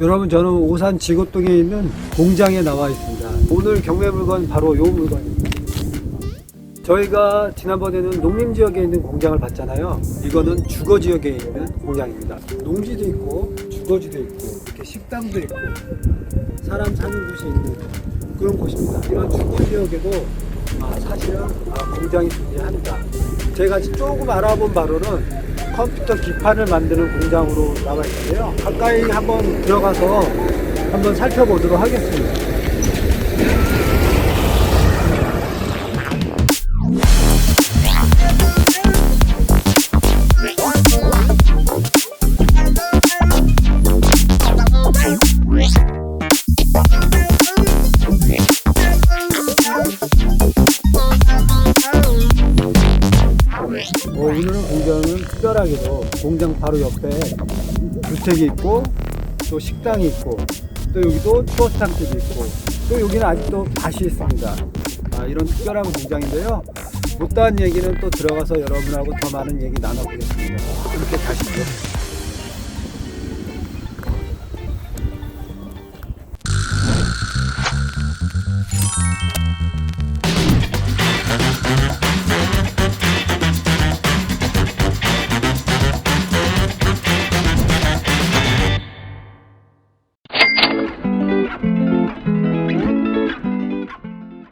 여러분, 저는 오산 지곡동에 있는 공장에 나와 있습니다. 오늘 경매 물건 바로 이 물건입니다. 저희가 지난번에는 농림지역에 있는 공장을 봤잖아요. 이거는 주거지역에 있는 공장입니다. 농지도 있고 주거지도 있고 이렇게 식당도 있고 사람 사는 곳이 있는 그런 곳입니다. 이런 주거지역에도 사실은 공장이 존재합니다. 제가 조금 알아본 바로는 컴퓨터 기판을 만드는 공장으로 나와 있는데요. 가까이 한번 들어가서 한번 살펴보도록 하겠습니다. 오늘은 공장은 특별하게도 공장 바로 옆에 주택이 있고 또 식당이 있고 또 여기도 추어탕집이 있고 또 여기는 아직도 밭이 있습니다. 이런 특별한 공장인데요. 못다한 얘기는 또 들어가서 여러분하고 더 많은 얘기 나눠보겠습니다. 이렇게 가시죠.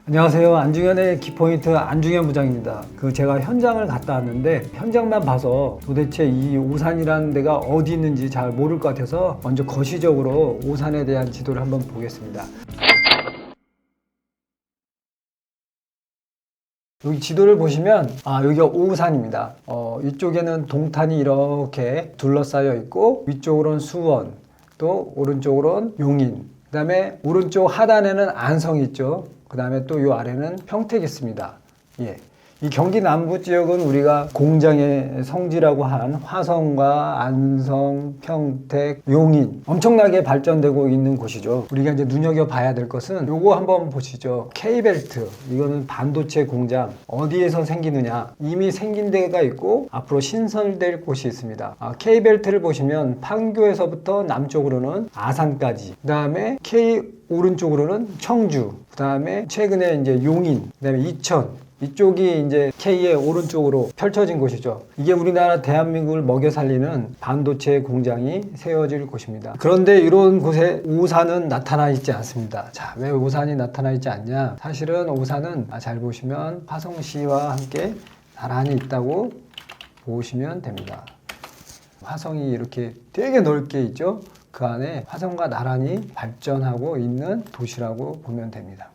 안녕하세요. 안중현의 키포인트 안중현 부장입니다. 제가 현장을 갔다 왔는데 현장만 봐서 도대체 이 오산이라는 데가 어디 있는지 잘 모를 것 같아서 먼저 거시적으로 오산에 대한 지도를 한번 보겠습니다. 여기 지도를 보시면 여기가 오산입니다. 이쪽에는 동탄이 이렇게 둘러싸여 있고 위쪽으로는 수원, 또 오른쪽으로는 용인, 그 다음에 오른쪽 하단에는 안성이 있죠. 그 다음에 또 이 아래는 평택이 있습니다. 이 경기 남부 지역은 우리가 공장의 성지라고 한 화성과 안성, 평택, 용인 엄청나게 발전되고 있는 곳이죠. 우리가 이제 눈여겨봐야 될 것은 요거 한번 보시죠. K벨트, 이거는 반도체 공장 어디에서 생기느냐, 이미 생긴 데가 있고 앞으로 신설될 곳이 있습니다. K벨트를 보시면 판교에서부터 남쪽으로는 아산까지, 그 다음에 K 오른쪽으로는 청주, 그 다음에 최근에 이제 용인, 그 다음에 이천, 이쪽이 이제 K의 오른쪽으로 펼쳐진 곳이죠. 이게 우리나라 대한민국을 먹여 살리는 반도체 공장이 세워질 곳입니다. 그런데 이런 곳에 오산은 나타나 있지 않습니다. 자, 왜 오산이 나타나 있지 않냐? 사실은 오산은 잘 보시면 화성시와 함께 나란히 있다고 보시면 됩니다. 화성이 이렇게 되게 넓게 있죠. 그 안에 화성과 나란히 발전하고 있는 도시라고 보면 됩니다.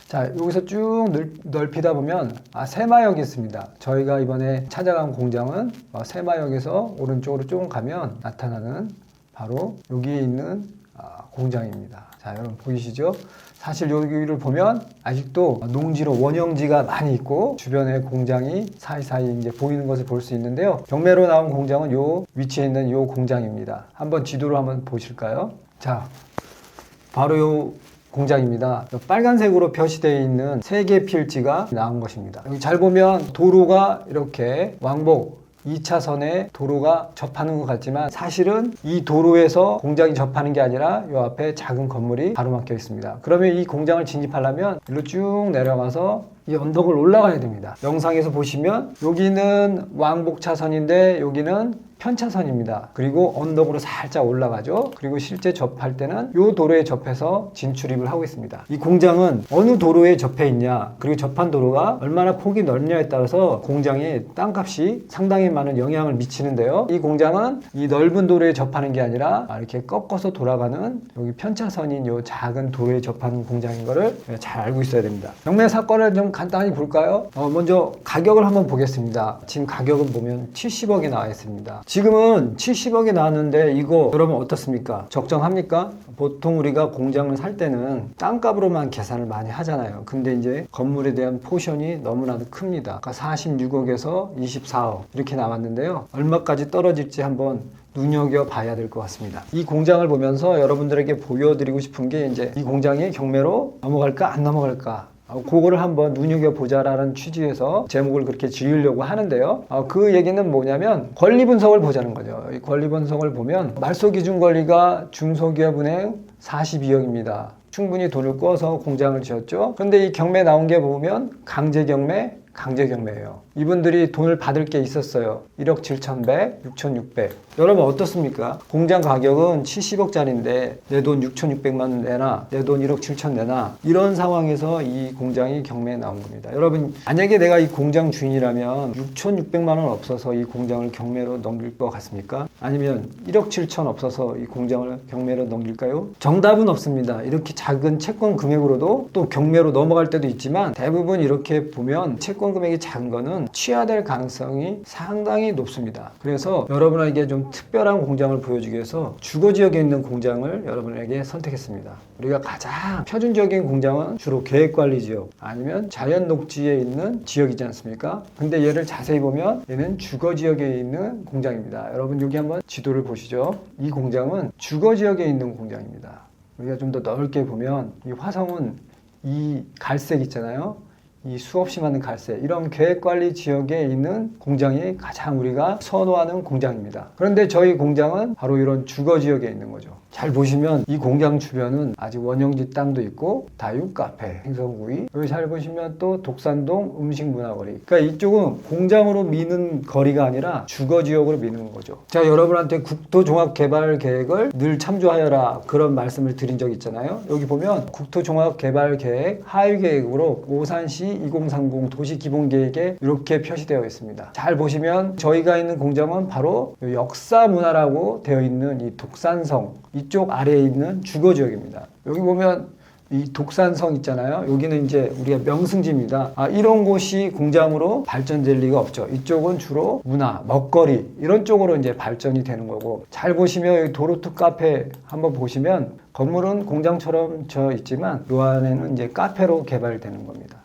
자, 여기서 쭉 넓히다 보면 새마역이 있습니다. 저희가 이번에 찾아간 공장은 새마역에서 오른쪽으로 조금 가면 나타나는 바로 여기에 있는 공장입니다. 자, 여러분 보이시죠? 사실 여기를 보면 아직도 농지로 원형지가 많이 있고 주변에 공장이 사이사이 이제 보이는 것을 볼 수 있는데요. 경매로 나온 공장은 요 위치에 있는 요 공장입니다. 한번 지도로 한번 보실까요? 자, 바로 요 공장입니다. 빨간색으로 표시되어 있는 3개 필지가 나온 것입니다. 여기 잘 보면 도로가 이렇게 왕복 2차선에 도로가 접하는 것 같지만 사실은 이 도로에서 공장이 접하는 게 아니라 이 앞에 작은 건물이 가로막혀 있습니다. 그러면 이 공장을 진입하려면 일로 쭉 내려가서 이 언덕을 올라가야 됩니다. 영상에서 보시면 여기는 왕복 차선인데 여기는 편차선입니다. 그리고 언덕으로 살짝 올라가죠. 그리고 실제 접할 때는 이 도로에 접해서 진출입을 하고 있습니다. 이 공장은 어느 도로에 접해 있냐, 그리고 접한 도로가 얼마나 폭이 넓냐에 따라서 공장의 땅값이 상당히 많은 영향을 미치는데요. 이 공장은 이 넓은 도로에 접하는 게 아니라 이렇게 꺾어서 돌아가는 여기 편차선인 이 작은 도로에 접하는 공장인 거를 잘 알고 있어야 됩니다. 경매 사건을 좀 간단히 볼까요? 먼저 가격을 한번 보겠습니다. 지금 가격은 보면 70억이 나와 있습니다. 지금은 70억이 나왔는데 이거 여러분 어떻습니까? 적정합니까? 보통 우리가 공장을 살 때는 땅값으로만 계산을 많이 하잖아요. 근데 이제 건물에 대한 포션이 너무나도 큽니다. 그러니까 46억에서 24억 이렇게 나왔는데요. 얼마까지 떨어질지 한번 눈여겨봐야 될 것 같습니다. 이 공장을 보면서 여러분들에게 보여드리고 싶은 게 이제 이 공장이 경매로 넘어갈까 안 넘어갈까, 그거를 한번 눈여겨보자라는 취지에서 제목을 그렇게 지으려고 하는데요. 그 얘기는 뭐냐면 권리 분석을 보자는 거죠. 이 권리 분석을 보면 말소 기준 권리가 중소기업은행 42억입니다. 충분히 돈을 꿔서 공장을 지었죠. 그런데 이 경매 나온 게 보면 강제경매예요. 이분들이 돈을 받을 게 있었어요. 1억 7,100, 6,600. 여러분 어떻습니까? 공장 가격은 70억짜리인데 내 돈 6,600만 원 내나, 내 돈 1억 7천 내나, 이런 상황에서 이 공장이 경매에 나온 겁니다. 여러분 만약에 내가 이 공장 주인이라면 6,600만 원 없어서 이 공장을 경매로 넘길 것 같습니까? 아니면 1억 7천 없어서 이 공장을 경매로 넘길까요? 정답은 없습니다. 이렇게 작은 채권 금액으로도 또 경매로 넘어갈 때도 있지만 대부분 이렇게 보면 채권 금액이 작은 거는 취하될 가능성이 상당히 높습니다. 그래서 여러분에게 좀 특별한 공장을 보여주기 위해서 주거지역에 있는 공장을 여러분에게 선택했습니다. 우리가 가장 표준적인 공장은 주로 계획관리지역 아니면 자연녹지에 있는 지역이지 않습니까? 근데 얘를 자세히 보면 얘는 주거지역에 있는 공장입니다. 여러분 여기 한번 지도를 보시죠. 이 공장은 주거지역에 있는 공장입니다. 우리가 좀 더 넓게 보면 이 화성은 이 갈색 있잖아요. 이 수없이 많은 갈색, 이런 계획관리 지역에 있는 공장이 가장 우리가 선호하는 공장입니다. 그런데 저희 공장은 바로 이런 주거지역에 있는 거죠. 잘 보시면 이 공장 주변은 아직 원형지 땅도 있고 다육 카페, 행성구이, 여기 잘 보시면 또 독산동 음식문화거리. 그러니까 이쪽은 공장으로 미는 거리가 아니라 주거지역으로 미는 거죠. 제가 여러분한테 국토종합개발계획을 늘 참조하여라 그런 말씀을 드린 적 있잖아요. 여기 보면 국토종합개발계획 하위계획으로 오산시 2030 도시기본계획에 이렇게 표시되어 있습니다. 잘 보시면 저희가 있는 공장은 바로 역사문화라고 되어 있는 이 독산성 이쪽 아래에 있는 주거지역입니다. 여기 보면 이 독산성 있잖아요. 여기는 이제 우리가 명승지입니다. 이런 곳이 공장으로 발전될 리가 없죠. 이쪽은 주로 문화, 먹거리 이런 쪽으로 이제 발전이 되는 거고, 잘 보시면 여기 도로투 카페 한번 보시면 건물은 공장처럼 져 있지만 이 안에는 이제 카페로 개발되는 겁니다.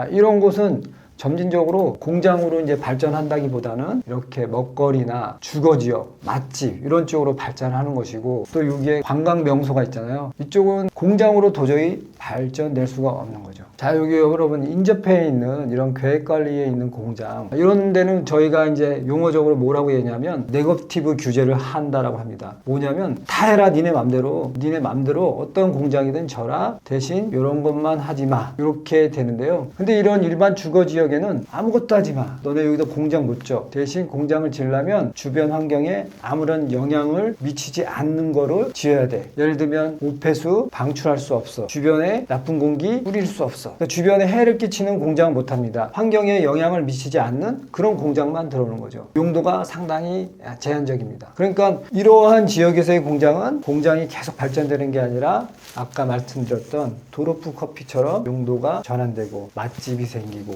이런 곳은 점진적으로 공장으로 이제 발전한다기보다는 이렇게 먹거리나 주거지역, 맛집 이런 쪽으로 발전하는 것이고, 또 여기에 관광 명소가 있잖아요. 이쪽은 공장으로 도저히 발전될 수가 없는 거죠. 자, 여기 여러분 인접해 있는 이런 계획관리에 있는 공장, 이런 데는 저희가 이제 용어적으로 뭐라고 얘기하냐면 네거티브 규제를 한다라고 합니다. 뭐냐면 다 해라, 니네 맘대로 어떤 공장이든 져라, 대신 이런 것만 하지 마, 이렇게 되는데요. 근데 이런 일반 주거지역 에는 아무것도 하지 마. 너네 여기다 공장 못 져. 대신 공장을 지으려면 주변 환경에 아무런 영향을 미치지 않는 거를 지어야 돼. 예를 들면 오폐수 방출할 수 없어. 주변에 나쁜 공기 뿌릴 수 없어. 그러니까 주변에 해를 끼치는 공장은 못 합니다. 환경에 영향을 미치지 않는 그런 공장만 들어오는 거죠. 용도가 상당히 제한적입니다. 그러니까 이러한 지역에서의 공장은 공장이 계속 발전되는 게 아니라 아까 말씀드렸던 도로푸 커피처럼 용도가 전환되고 맛집이 생기고,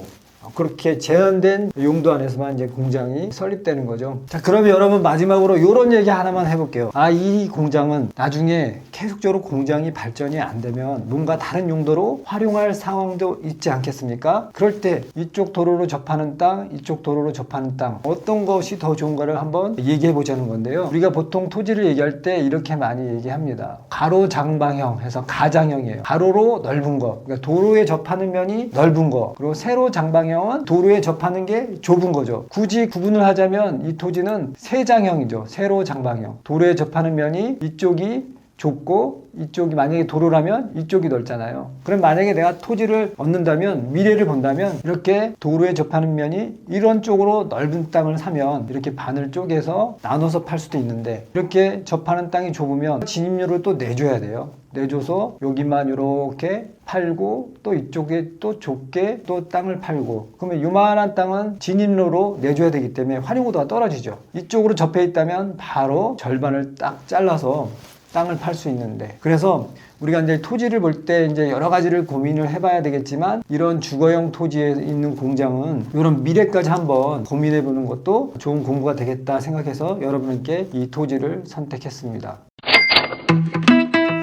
그렇게 제한된 용도 안에서만 이제 공장이 설립되는 거죠. 자, 그러면 여러분 마지막으로 이런 얘기 하나만 해볼게요. 이 공장은 나중에 계속적으로 공장이 발전이 안 되면 뭔가 다른 용도로 활용할 상황도 있지 않겠습니까? 그럴 때 이쪽 도로로 접하는 땅, 이쪽 도로로 접하는 땅, 어떤 것이 더 좋은가를 한번 얘기해 보자는 건데요. 우리가 보통 토지를 얘기할 때 이렇게 많이 얘기합니다. 가로 장방형 해서 가장형이에요. 가로로 넓은 거, 그러니까 도로에 접하는 면이 넓은 거, 그리고 세로 장방형 도로에 접하는 게 좁은 거죠. 굳이 구분을 하자면 이 토지는 세장형이죠. 세로 장방형. 도로에 접하는 면이 이쪽이 좁고 이쪽이 만약에 도로라면 이쪽이 넓잖아요. 그럼 만약에 내가 토지를 얻는다면, 미래를 본다면 이렇게 도로에 접하는 면이 이런 쪽으로 넓은 땅을 사면 이렇게 반을 쪼개서 나눠서 팔 수도 있는데, 이렇게 접하는 땅이 좁으면 진입료를 또 내줘야 돼요. 내줘서 여기만 이렇게 팔고 또 이쪽에 또 좁게 또 땅을 팔고, 그러면 요만한 땅은 진입로로 내줘야 되기 때문에 활용도가 떨어지죠. 이쪽으로 접해 있다면 바로 절반을 딱 잘라서 땅을 팔 수 있는데, 그래서 우리가 이제 토지를 볼 때 이제 여러 가지를 고민을 해봐야 되겠지만, 이런 주거용 토지에 있는 공장은 이런 미래까지 한번 고민해 보는 것도 좋은 공부가 되겠다 생각해서 여러분께 이 토지를 선택했습니다.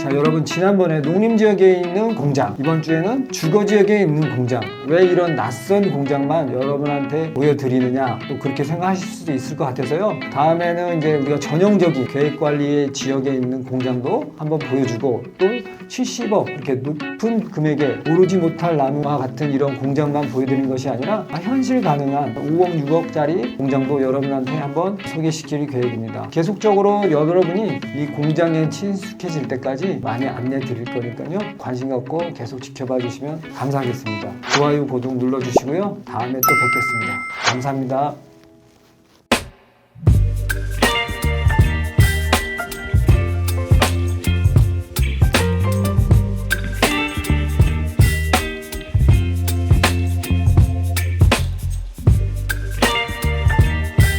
자, 여러분 지난번에 농림지역에 있는 공장, 이번 주에는 주거지역에 있는 공장, 왜 이런 낯선 공장만 여러분한테 보여드리느냐, 또 그렇게 생각하실 수도 있을 것 같아서요. 다음에는 이제 우리가 전형적인 계획관리의 지역에 있는 공장도 한번 보여주고, 또 70억 이렇게 높은 금액에 오르지 못할 나무와 같은 이런 공장만 보여드리는 것이 아니라 현실 가능한 5억, 6억짜리 공장도 여러분한테 한번 소개시킬 계획입니다. 계속적으로 여러분이 이 공장에 친숙해질 때까지 많이 안내 드릴 거니까요. 관심 갖고 계속 지켜봐 주시면 감사하겠습니다. 좋아요, 구독 눌러주시고요. 다음에 또 뵙겠습니다. 감사합니다.